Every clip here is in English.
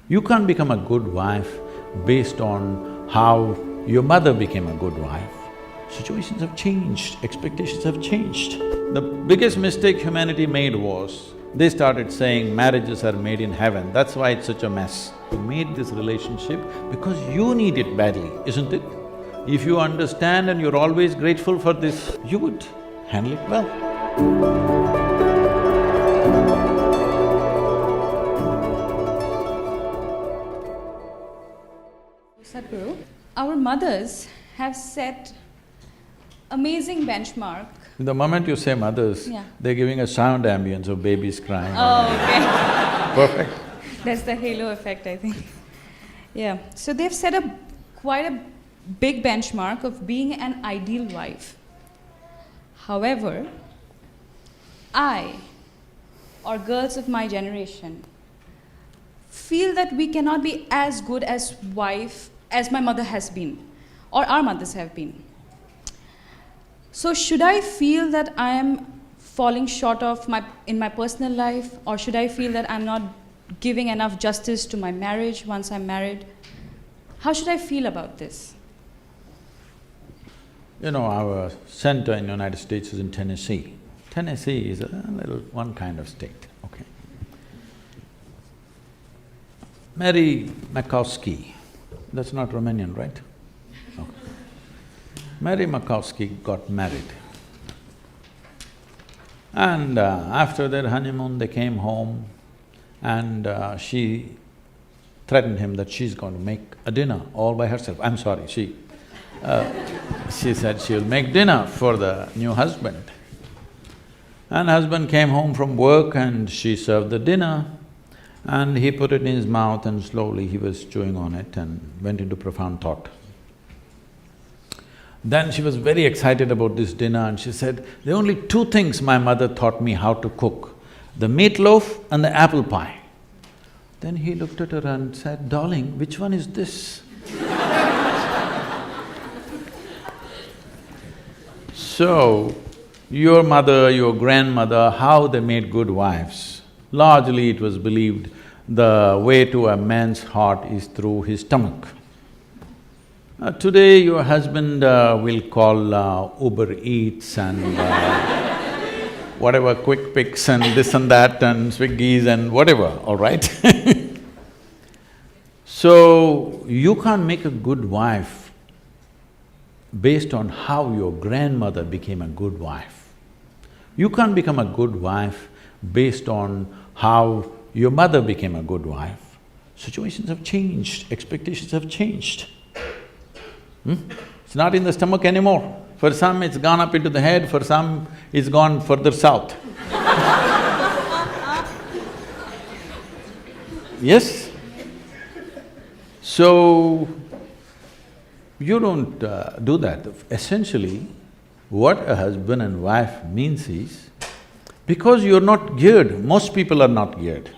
You can't become a good wife based on how your mother became a good wife. Situations have changed, expectations have changed. The biggest mistake humanity made was, they started saying marriages are made in heaven, that's why it's such a mess. You made this relationship because you need it badly, isn't it? If you understand and you're always grateful for this, you would handle it well. Sadhguru, our mothers have set amazing benchmark. The moment you say mothers, Yeah. they're giving a sound ambience of babies crying. Oh, okay. Perfect. That's the halo effect, I think. Yeah, so they've set quite a big benchmark of being an ideal wife. However, I, or girls of my generation, feel that we cannot be as good as wife as my mother has been, or our mothers have been. So should I feel that I am falling short of in my personal life, or should I feel that I'm not giving enough justice to my marriage once I'm married? How should I feel about this? You know, our center in the United States is in Tennessee. Tennessee is a little one kind of state, okay. Mary Makowski, that's not Romanian, right? Okay. Mary Makowski got married. And after their honeymoon, they came home and she threatened him that she's going to make a dinner all by herself. I'm sorry, she said she'll make dinner for the new husband. And husband came home from work and she served the dinner and he put it in his mouth and slowly he was chewing on it and went into profound thought. Then she was very excited about this dinner and she said, there are only two things my mother taught me how to cook, the meatloaf and the apple pie. Then he looked at her and said, darling, which one is this? So, your mother, your grandmother, how they made good wives? Largely it was believed the way to a man's heart is through his stomach. Today your husband will call Uber Eats and whatever Quick Picks and this and that and Swiggies and whatever, all right? So, you can't make a good wife based on how your grandmother became a good wife. You can't become a good wife based on how your mother became a good wife. Situations have changed, expectations have changed. It's not in the stomach anymore. For some it's gone up into the head, for some it's gone further south. Yes? So, you don't do that. Essentially, what a husband and wife means is, because you're not geared, most people are not geared,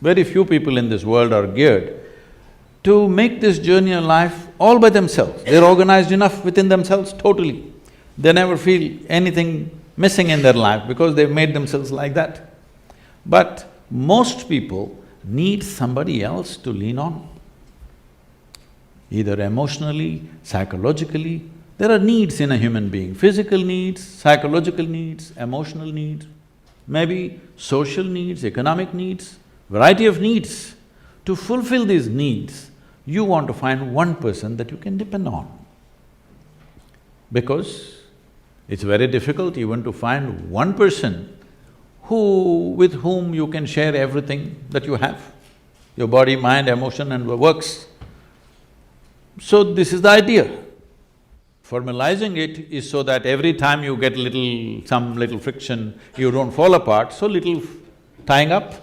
very few people in this world are geared to make this journey of life all by themselves. They're organized enough within themselves totally. They never feel anything missing in their life because they've made themselves like that. But most people need somebody else to lean on, either emotionally, psychologically. There are needs in a human being, physical needs, psychological needs, emotional needs, maybe social needs, economic needs, variety of needs. To fulfill these needs, you want to find one person that you can depend on. Because it's very difficult even to find one person with whom you can share everything that you have, your body, mind, emotion and works. So this is the idea. Formalizing it is so that every time you get some little friction, you don't fall apart, so little tying up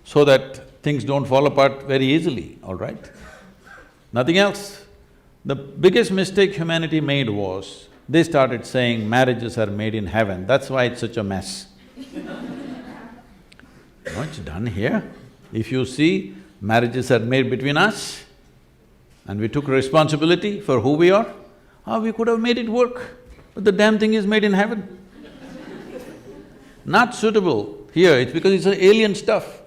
so that things don't fall apart very easily, all right? Nothing else. The biggest mistake humanity made was, they started saying marriages are made in heaven, that's why it's such a mess. No, it's done here. If you see, marriages are made between us and we took responsibility for who we are, we could have made it work, but the damn thing is made in heaven. Not suitable here, it's because it's alien stuff.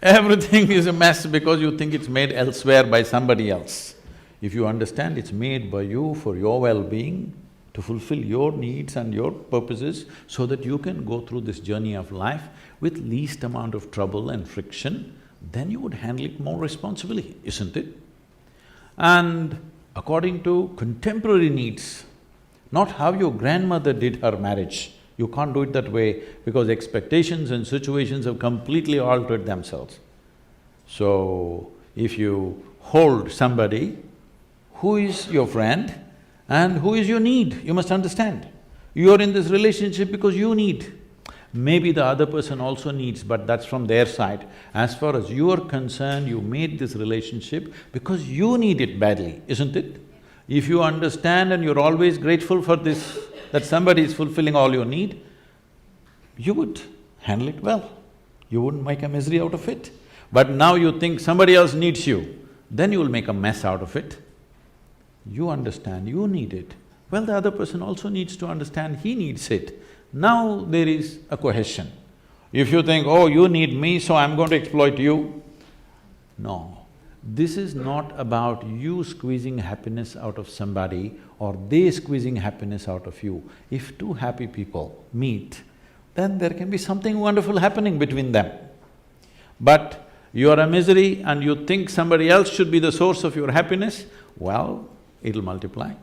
Everything is a mess because you think it's made elsewhere by somebody else. If you understand it's made by you for your well-being, to fulfill your needs and your purposes so that you can go through this journey of life with least amount of trouble and friction, then you would handle it more responsibly, isn't it? And according to contemporary needs, not how your grandmother did her marriage. You can't do it that way because expectations and situations have completely altered themselves. So, if you hold somebody who is your friend and who is your need, you must understand. You are in this relationship because you need. Maybe the other person also needs, but that's from their side. As far as you are concerned, you made this relationship because you need it badly, isn't it? If you understand and you're always grateful for this, that somebody is fulfilling all your need, you would handle it well. You wouldn't make a misery out of it. But now you think somebody else needs you, then you will make a mess out of it. You understand, you need it. Well, the other person also needs to understand he needs it. Now there is a cohesion. If you think, oh, you need me, so I'm going to exploit you, no. This is not about you squeezing happiness out of somebody or they squeezing happiness out of you. If two happy people meet, then there can be something wonderful happening between them. But you are a misery and you think somebody else should be the source of your happiness, well, it'll multiply.